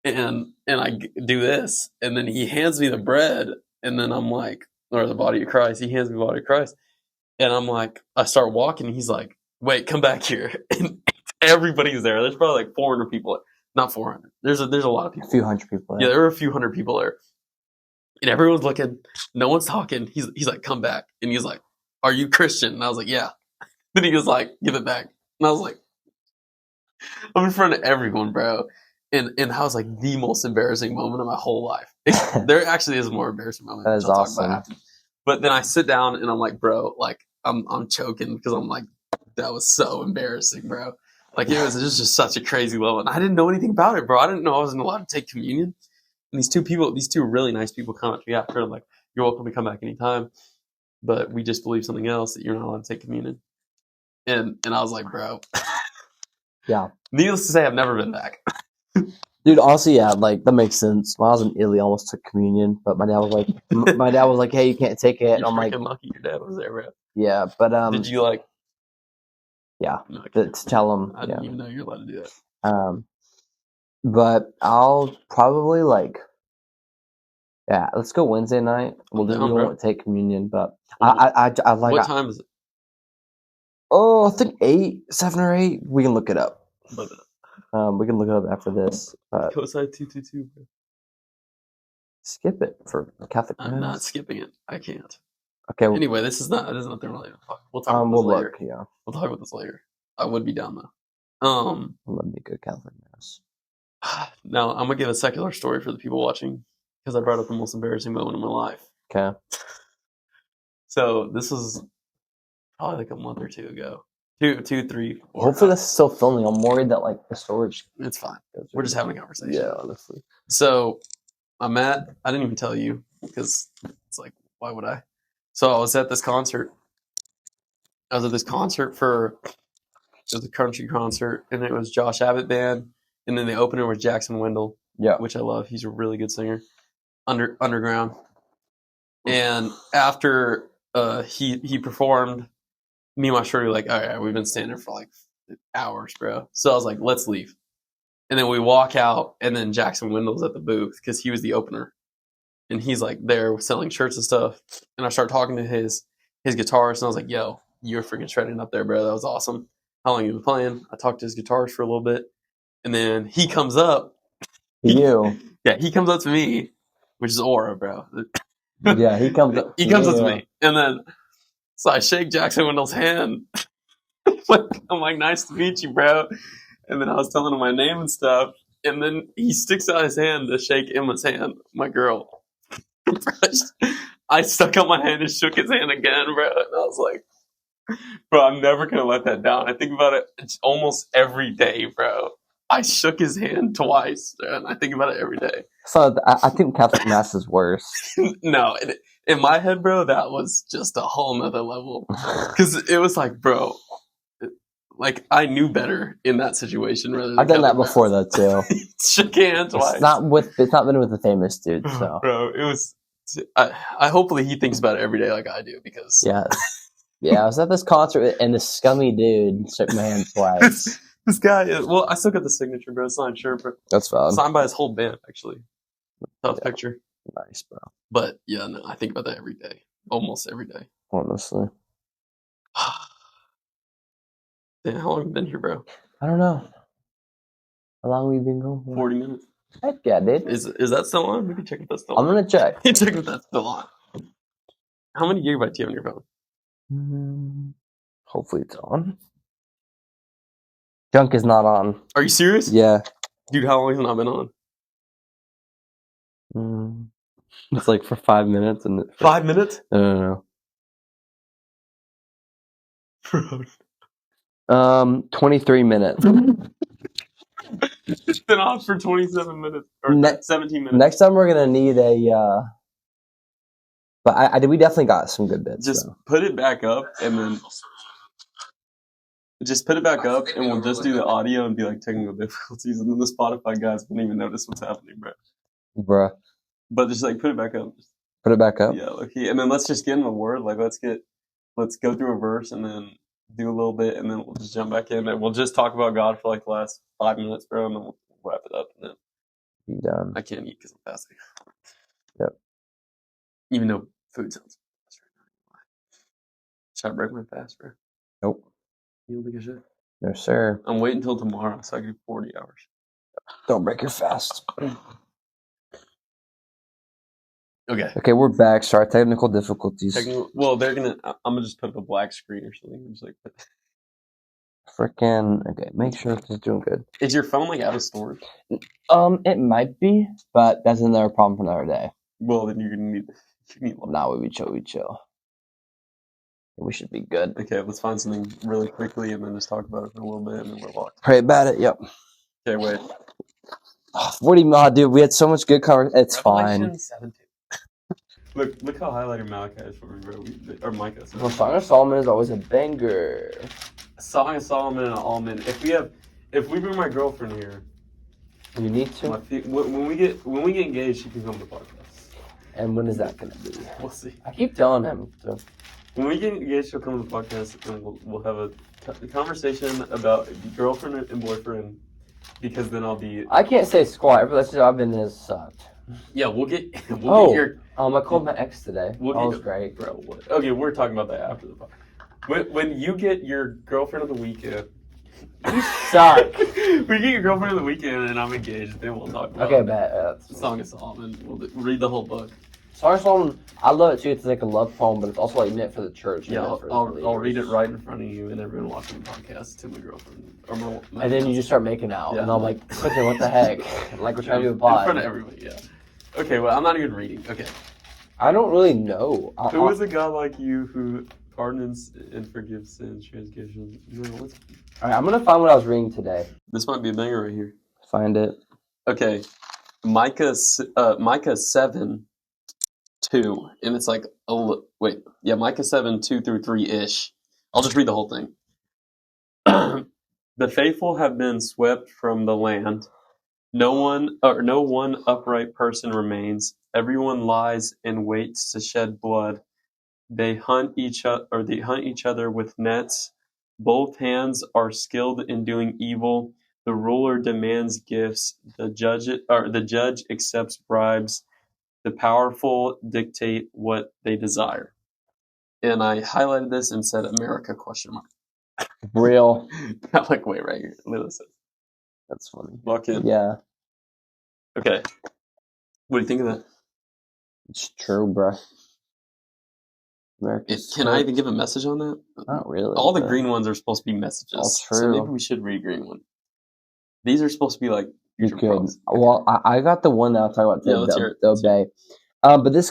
and I do this, and then he hands me the bread, and then I'm like, or the body of Christ. He hands me the body of Christ, and I'm like, I start walking, and he's like, wait, come back here, and everybody's there. There's probably like 400 people, not 400. There's a lot of people, a few hundred people. Yeah, there were a few hundred people there, and everyone's looking. No one's talking. He's like, come back, and he's like, are you Christian? And I was like, yeah. Then he was like, give it back, and I was like, I'm in front of everyone, bro. And that was like the most embarrassing moment of my whole life. There actually is a more embarrassing moment. That is awesome. But then I sit down and I'm like, bro, like I'm choking because I'm like, that was so embarrassing, bro. Like it was just such a crazy level. And I didn't know anything about it, bro. I didn't know I wasn't allowed to take communion. And these two really nice people come up to me after, like, you're welcome to come back anytime, but we just believe something else, that you're not allowed to take communion. And I was like, bro. Yeah. Needless to say, I've never been back. Dude, honestly, yeah, like that makes sense. When I was in Italy, I almost took communion, but my dad was like, "Hey, you can't take it." And I'm like, lucky your dad was there, bro. Yeah, but did you like? Yeah, to tell him. I didn't even know you're allowed to do that. But I'll probably let's go Wednesday night. We won't take communion, but I like. What time is it? Oh, I think 7 or 8. We can look it up. We can look it up after this. Cosine 222. Bro. Skip it for Catholic. I'm not skipping it. I can't. Okay. Anyway, this is nothing related. We'll talk about this later. We'll talk about this later. I would be down though. Let me go Catholic mass. Now I'm gonna give a secular story for the people watching because I brought up the most embarrassing moment in my life. Okay. So this was probably like a month or two ago. 2, 3, 4. Hopefully that's still filming. I'm worried that like the storage. It's fine. We're just having a conversation. Yeah, honestly. So I didn't even tell you because it's like, why would I? So I was at this concert. It was a country concert, and it was Josh Abbott band, and then the opener was Jackson Wendell, which I love. He's a really good singer. Underground. And after he performed, me and my shorty were like, all right, we've been standing for like hours, bro. So I was like, let's leave. And then we walk out, and then Jackson Wendell's at the booth because he was the opener. And he's like there selling shirts and stuff. And I start talking to his guitarist, and I was like, yo, you're freaking shredding up there, bro. That was awesome. How long you been playing? I talked to his guitarist for a little bit. And then he comes up. Yeah, he comes up to me, which is aura, bro. Yeah, he comes up. He comes up to me. And then, so I shake Jackson Wendell's hand. I'm like, nice to meet you, bro. And then I was telling him my name and stuff. And then he sticks out his hand to shake Emma's hand, my girl. I stuck out my hand and shook his hand again, bro. And I was like, bro, I'm never going to let that down. I think about it almost every day, bro. I shook his hand twice, and I think about it every day. So I think Catholic Mass is worse. No, in my head, bro, that was just a whole nother level. Because it was like, bro, like I knew better in that situation. Rather than I've done that before, though, too. Shook hands twice. It's not been with a famous dude, so. Bro, it was. I hopefully he thinks about it every day like I do, because yeah, I was at this concert and this scummy dude shook my hand twice. This guy is, well, I still got the signature, bro. It's not sure, but that's fine. Signed by his whole band, actually. Tough picture. Nice, bro. But yeah, no, I think about that every day, almost every day. Honestly. Damn, how long have you been here, bro? I don't know. How long have we been going for? 40 minutes. Heck yeah, dude. Is that still on? We can check if that's still on. I'm gonna check. Check if that's still on. How many gigabytes do you have on your phone? Hopefully it's on. Junk is not on. Are you serious? Yeah. Dude, how long has it not been on? It's like for 5 minutes. 5 minutes? No. 23 minutes. It's been on for 27 minutes or 17 minutes. Next time we're gonna need a. But we definitely got some good bits. Just put it back up and then. Just put it back up and we'll just do the audio and be like technical difficulties, and then the Spotify guys won't even notice what's happening, bro. But just like put it back up. Put it back up. Yeah, okay. And then let's just get in the word. Like let's go through a verse and then do a little bit, and then we'll just jump back in and we'll just talk about God for like the last 5 minutes, bro, and then we'll wrap it up. And then be done. I can't eat because I'm fasting. Yep. Even though food sounds fast right now. Should I break my fast, bro? Nope. You don't think I should? No, sir. I'm waiting until tomorrow so I can do 40 hours. Don't break your fast. Okay, we're back. Sorry, technical difficulties. I'm gonna just put up a black screen or something. I'm just like, okay. Make sure this is doing good. Is your phone like out of storage? It might be, but that's another problem for another day. Well, then you're gonna need. Now we chill. We should be good. Okay, let's find something really quickly and then just talk about it for a little bit and then we're locked. Pray about it. Yep. Okay, wait. What do you mean, dude? We had so much good coverage. It's fine. 17. Look how highlighted Malachi is for me, bro. Or Micah. Well, Song of Solomon is always a banger. Song of Solomon and Almond. If we bring my girlfriend here, you need to. When we get engaged, she can come to the podcast. And when is that gonna be? We'll see. I keep telling him. So. When we get engaged, she'll come to the podcast and we'll have a conversation about girlfriend and boyfriend. Because then I'll be. I can't say squat, but that's just I've been this sucked. Yeah, we'll get your. I called my ex today. That was great, bro. What? Okay, we're talking about that after the podcast. When you get your girlfriend of the weekend. You suck. We get your girlfriend of the weekend and I'm engaged. Then we'll talk about. Okay, bet. Song of Solomon. We'll read the whole book. Song of Solomon, I love it too. It's like a love poem, but it's also like meant for the church. Yeah, I'll read it right in front of you and everyone watching the podcast to my girlfriend. And then you just start making out, and I'm like, "Quentin, what the heck?" Like we're trying to do a pod. In front of everybody, yeah. Okay, well, I'm not even reading. Okay. I don't really know. Who is a God like you who pardons and forgives sins, transgressions? All right, I'm gonna find what I was reading today. This might be a banger right here. Find it. Okay, Micah 7:2, and it's like Micah 7:2-3 . I'll just read the whole thing. The faithful have been swept from the land. No one upright person remains. Everyone lies and waits to shed blood. They hunt each other with nets. Both hands are skilled in doing evil. The ruler demands gifts. The judge accepts bribes. The powerful dictate what they desire. And I highlighted this and said America ? Real. Like wait right here. Listen. That's funny. Lock in. Yeah. Okay. What do you think of that? It's true, bro. Can I even give a message on that? Not really. All the green ones are supposed to be messages. All true. So maybe we should read green one. These are supposed to be like. You could. Well, I got the one that I'll talk about today. The obey. But this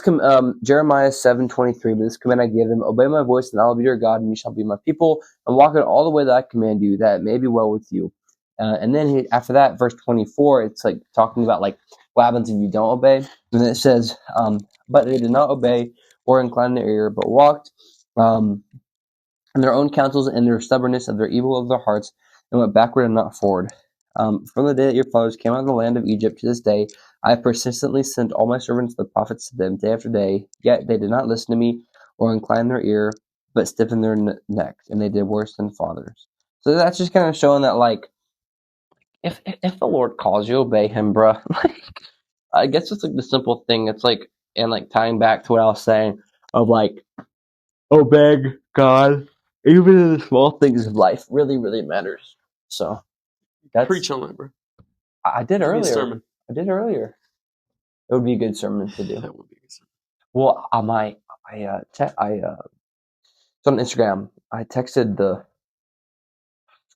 Jeremiah 7:23. But this command I give them: obey my voice, and I will be your God, and you shall be my people, and walk in all the way that I command you, that it may be well with you. And then after that, verse 24, it's like talking about like what happens if you don't obey. And it says, but they did not obey or incline their ear, but walked in their own counsels and their stubbornness of their evil of their hearts, and went backward and not forward. From the day that your fathers came out of the land of Egypt to this day, I have persistently sent all my servants the prophets to them day after day, yet they did not listen to me or incline their ear, but stiffened their necks, and they did worse than fathers. So that's just kind of showing that, like, if the Lord calls you, obey him, bruh. I guess it's like the simple thing. It's like, and like tying back to what I was saying of like, obey God, even in the small things of life, really, really matters. So that's preach on that, bro. I did earlier. It would be a good sermon to do. That would be a good sermon. Well, it's on Instagram. I texted I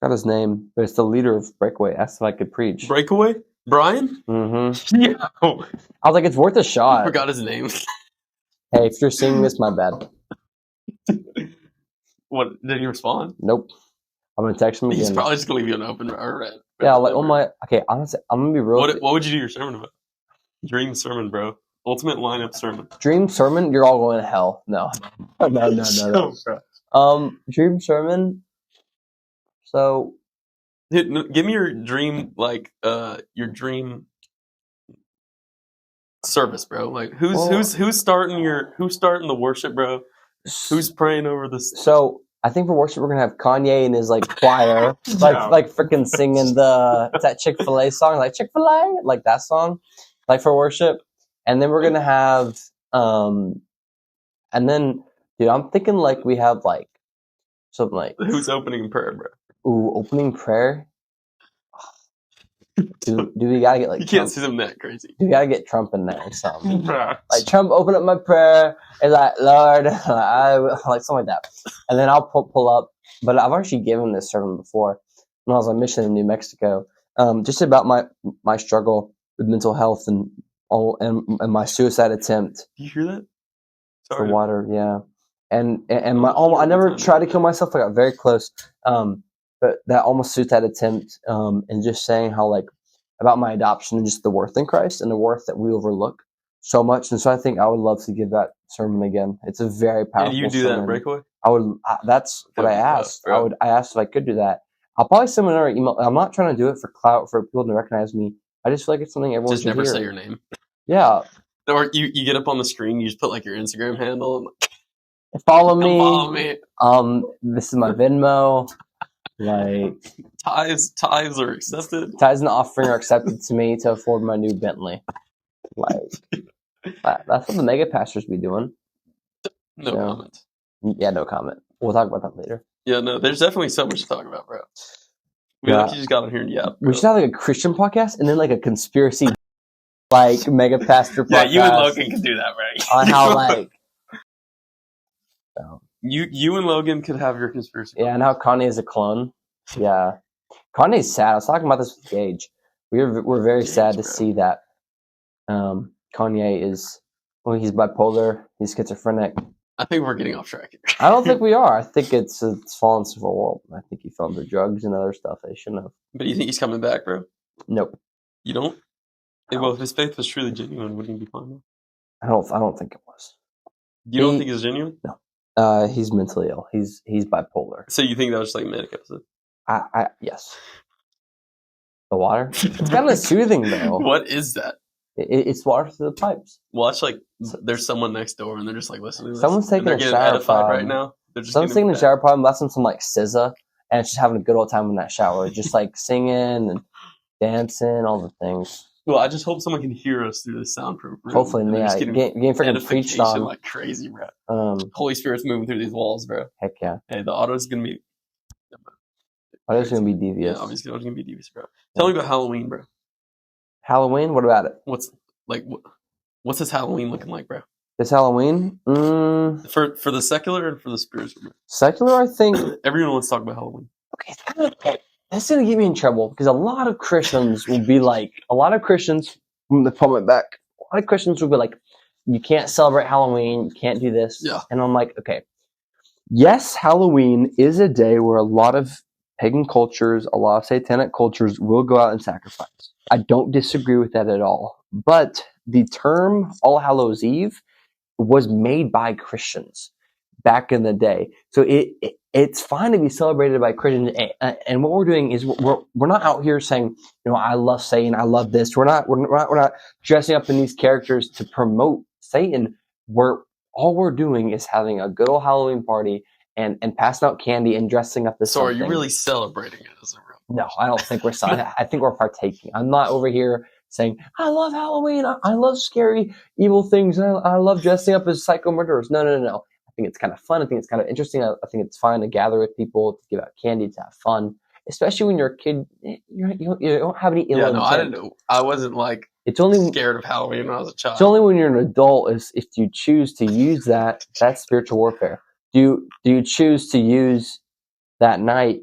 forgot his name, but it's the leader of Breakaway. Asked if I could preach. Breakaway? Brian? Mm-hmm. Yeah. I was like, it's worth a shot. I forgot his name. Hey, if you're seeing this, my bad. What, did he respond? Nope. I'm gonna text him again. He's probably just gonna leave you an open or red. Yeah, like okay, honestly, I'm gonna be real. What would you do your sermon about? Dream sermon, bro. Ultimate lineup sermon. Dream sermon, you're all going to hell. No. No. Dream sermon. So give me your dream, like your dream service, bro. Like who's starting the worship, bro? Who's praying over this? So I think for worship we're gonna have Kanye and his like choir, like freaking singing that Chick-fil-A song, like Chick-fil-A, like that song, like for worship. And then we're gonna have and then dude, I'm thinking like we have like something like who's opening prayer, bro? Ooh, opening prayer. Do we gotta get like you can't see them that crazy. Do we gotta get Trump in there or something? Like Trump, open up my prayer and like Lord, I like something like that, and then I'll pull up. But I've actually given this sermon before when I was on mission in New Mexico, just about my struggle with mental health and my suicide attempt. Do you hear that? Sorry. For water, yeah, and I never tried to kill myself. I got very close. But that almost suicide attempt, and just saying how like about my adoption and just the worth in Christ and the worth that we overlook so much. And so I think I would love to give that sermon again. It's a very powerful. Did you do sermon. that breakaway? I would. That's what I asked. I asked if I could do that. I'll probably send another email. I'm not trying to do it for clout for people to recognize me. I just feel like it's something everyone just should never hear. Say your name. Yeah. Or you get up on the screen, you just put like your Instagram handle and follow me. Follow me. This is my Venmo. Like tithes are accepted. Tithes and offering are accepted to me to afford my new Bentley. Like that's what the mega pastors be doing. No comment. Yeah, no comment. We'll talk about that later. Yeah, no, there's definitely so much to talk about, bro. We actually just got on here and bro. We should have like a Christian podcast and then like a conspiracy like mega pastor podcast. Yeah, you and Logan can do that, bro. On how like You and Logan could have your conspiracy. Yeah, and how Kanye is a clone. Yeah. Kanye's sad. I was talking about this with Gage. We're very sad to see that Kanye is he's bipolar, he's schizophrenic. I think we're getting off track here. I don't think we are. I think it's fallen civil world. I think he fell into drugs and other stuff they shouldn't have. But you think he's coming back, bro? Nope. You don't? Well, if his faith was truly genuine, wouldn't he be fine? I don't think it was. You don't think it's genuine? No. He's mentally ill. He's bipolar. So you think that was just like manic episode? Yes. The water? It's kind of soothing though. What is that? It's water through the pipes. Watch like there's someone next door and they're just like listening to this. Someone's taking a shower right now. Someone's taking a shower problem, listening to some like SZA, and it's just having a good old time in that shower, just like singing and dancing, all the things. Well, I just hope someone can hear us through the soundproof room. Hopefully, yeah. Getting freaking preached on like crazy, bro. Holy Spirit's moving through these walls, bro. Heck yeah. Hey, the auto's gonna be. Auto's gonna be devious. Yeah, obviously, auto's gonna be devious, bro. Tell me about Halloween, bro. Halloween? What about it? What's this Halloween looking like, bro? This Halloween? For the secular and for the spiritual. Secular, I think. Everyone wants to talk about Halloween. Okay, that's gonna get me in trouble because a lot of Christians will be like, a lot of Christians will be like, you can't celebrate Halloween, you can't do this. Yeah. And I'm like, okay, yes, Halloween is a day where a lot of pagan cultures, a lot of satanic cultures will go out and sacrifice. I don't disagree with that at all. But the term All Hallows Eve was made by Christians back in the day. So it's fine to be celebrated by Christians. And what we're doing is we're not out here saying, I love Satan, I love this. We're not dressing up in these characters to promote Satan. All we're doing is having a good old Halloween party and passing out candy and dressing up as something. So are you really celebrating it as a real? No, I don't think we're celebrating. I think we're partaking. I'm not over here saying, I love Halloween. I love scary, evil things. I love dressing up as psycho murderers. No. I think it's kind of fun. I think it's kind of interesting. I think it's fun to gather with people, to give out candy, to have fun. Especially when you're a kid, you don't have any ill intent. I didn't know. I wasn't like scared of Halloween when I was a child. It's only when you're an adult if you choose to use that's spiritual warfare. Do you choose to use that night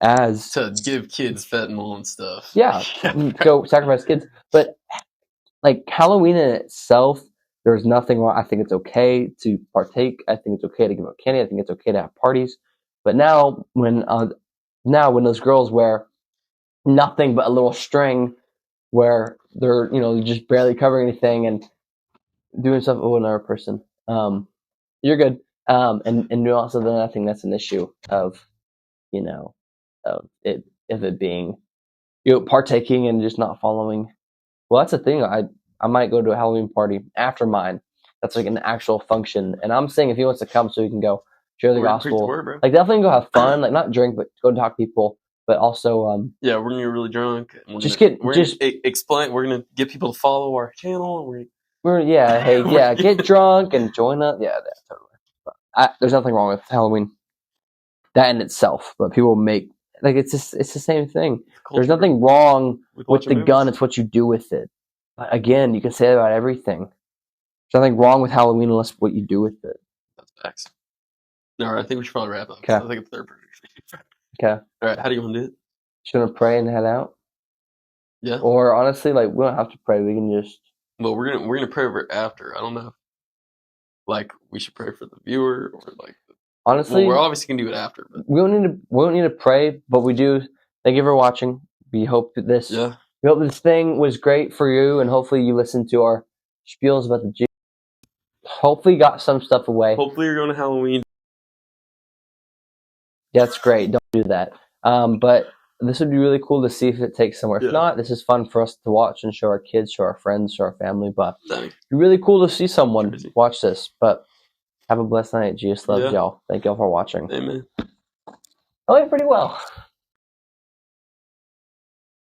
as to give kids fentanyl and stuff? Yeah, go sacrifice kids. But like Halloween in itself, there's nothing wrong. I think it's okay to partake. I think it's okay to give out candy. I think it's okay to have parties. But now when those girls wear nothing but a little string, where they're just barely covering anything and doing stuff with another person, you're good. And also then I think that's an issue of it being partaking and just not following. Well, that's the thing. I might go to a Halloween party after mine. That's like an actual function. And I'm saying if he wants to come, so he can go share the gospel. Like definitely go have fun. Like not drink, but go talk to people. But also, yeah, we're gonna get really drunk. We're gonna explain. We're gonna get people to follow our channel. Get drunk and join up. Yeah, totally. There's nothing wrong with Halloween. That in itself, but people make it's the same thing. There's nothing wrong with the gun. It's what you do with it. Again, you can say that about everything. There's nothing wrong with Halloween unless what you do with it. That's facts. All right, I think we should probably wrap up. Okay. I think it's third person. Okay. All right, how do you want to do it? You want to pray and head out? Yeah. Or honestly, we don't have to pray. We can just. Well, we're gonna pray over it after. I don't know. We should pray for the viewer or Honestly, we're obviously gonna do it after. But. We don't need to pray, but we do. Thank you for watching. We hope this. Yeah. We hope this thing was great for you, and hopefully you listened to our spiels about the Jews. Hopefully, got some stuff away. Hopefully, you're going to Halloween. That's great. Don't do that. But this would be really cool to see if it takes somewhere. If not, this is fun for us to watch and show our kids, show our friends, show our family. But it'd be really cool to see someone watch this. But have a blessed night. Jesus loves y'all. Thank y'all for watching. Amen. I went pretty well.